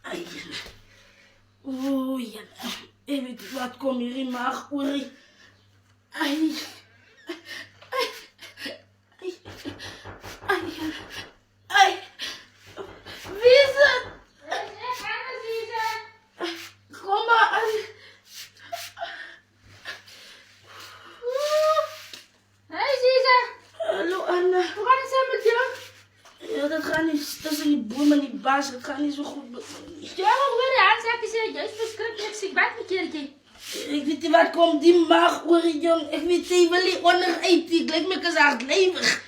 Ai. Oeh, ja. Ik weet niet wat kom hier in maag, oei. Ai. Ai. Ai. Ai. Ai. Wie is het? Kom maar. Ai. Hey Ziza. Hallo Anna. Hoe gaat het zo met jou? Ja, dat gaat niet tussen die boem en die baas. Dat gaat niet zo goed met me. Ja, maar hoor je aan, zeg je, jij is verschrikkelijk ziek, wat een keertje. Ik weet niet wat komt die maag, oor, jong. Ik weet niet, wil die onderuit. Ik lijk me hardlevig.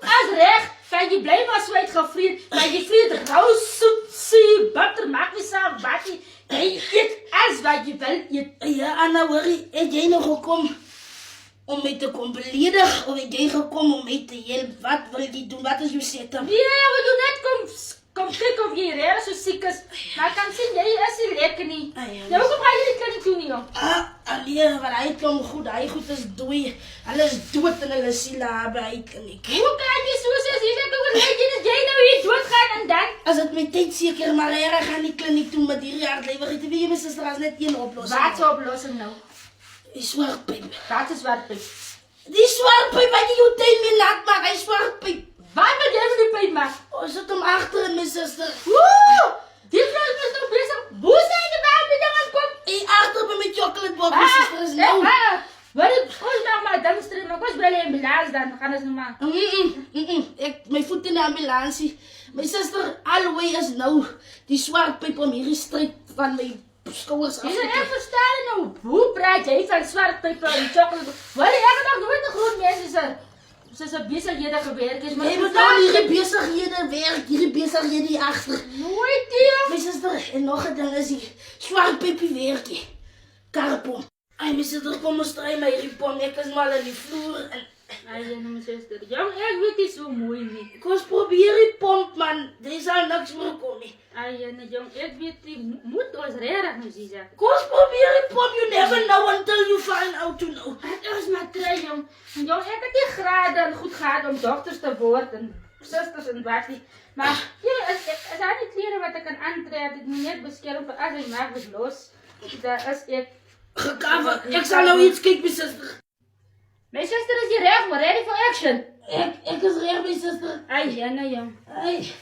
Als recht, kan je blij maar zwijt gefried. Maar je vriend rauw, zoet, zuur, butter, maakt niet zo wat je. Je eet als wat je wil. Ja, Anna, hoor, heb jij nog gekomen om mij te komen beledigen? Of heb jij gekomen om mij te helpen? Wat wil je doen? Wat is je setup? Ja, we doen net kom kijken of je hier zo ziek is. Maar ik kan zien, jij is hier lekker niet. Ja, hoekom ga je die kliniek doen, joh? Alleen, want hij komt goed. Hij goed is doei. Alles dood en hulle ziel hebben. Hij kliniek. Hoe kan je zo zeggen? Je zegt ook dat jij nou hier doodgaan en dan? Als het mijn tijd zeker maar erg gaan die kliniek doen met die hardlevig. Weet je, mijn zuster als net één oplossing. Wat is de oplossing nou? Die zwartpijp. Wat is zwartpijp? Die zwartpijp wat je je teen mee laat maken. Hij zwartpijp. Waar ben jij van die pijp maken? Oh, zit hem achter mijn zuster. Woe! Die vrouw is nog bezig. Hoe zijn de waar die dan komt? Hij achter me met chocoladebok. Mijn zuster is nou. Wat ik koos nog maar demonstreren, maar koos bij de ambulance dan. Gaan ze maar. Mijn voet in de ambulance. Mijn zuster, alweer is nou. Die zwartpijp om hier strik van mijn schouders af. Je zijn echt verstaan nou. Hoe praat jij van zwarte peper en chocolade? Wat je echt nog nooit een groot mensen zijn. Ze zijn bezigheden gewerkt is, maar je moet nou hier bezigheden werk, hier bezigheden die achter. Nooit die. Mijn zuster, en nog een ding is die zwartpijpje werken. Karpom. Ay, mijn zuster, kom eens draaien met die pom. Ik is mal in die vloer en... Ai, mijn zuster. Jong, ik weet niet zo mooi niet. Ik was proberen die pomp, man. Die zal niks meer komen. Ai, jong, ik weet niet. Moet ons redden, moet je zeggen. Ik was proberen die pomp. You never know until you find out to know. Het is maar trei, jong. Jong, ik heb niet graag goed gehad om dochters te worden. Zusters en wat niet. Maar, ja, het zijn niet kleren wat ik kan aantrekken. Ik moet net beschermen als ik maak het los. Dat is ik. Gekaven. Ik zal nou iets kijken, mijn zuster. Mijn zuster is hier recht, maar ready for action. Ik is recht, mijn zuster. Ai, ja, nou, jong. Ai.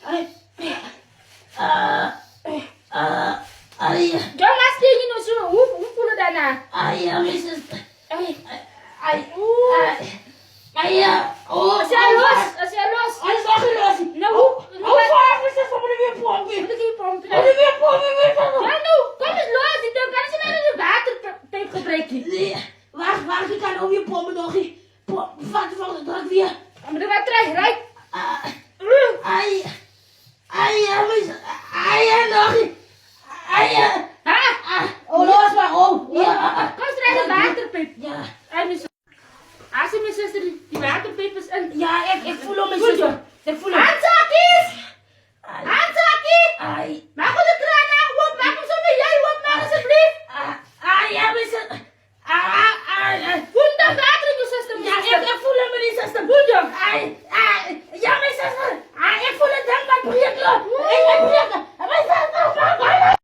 Ai. Jong, laat je nou zo. Hoe voel je daarna? Ai, ja, mijn zuster. Ai. Ai. Ai, ja. Oh, Als jij los. Hij is nog los. Nou, hoe vaak mijn zuster moet er weer pompen? moet ik hier pompen? Moet er weer pompen? Ja, nou, kom eens los. Dan kan ze naar de waterpijp gebruiken. Nee, wacht, ik kan ook weer pompen nog. Wat voor de druk weer? Maar dan wat krijg je, right? Ai, ja, mijn zuster. Ai, ja, nog. Ai, ja. Oh, los maar op. Ja. Kom eens naar de waterpijp. Ja. Als je mijn zuster die waterpijp is in. Ja, ik voel hem mijn zuster. Ik voel hem. Handzakies! Ai.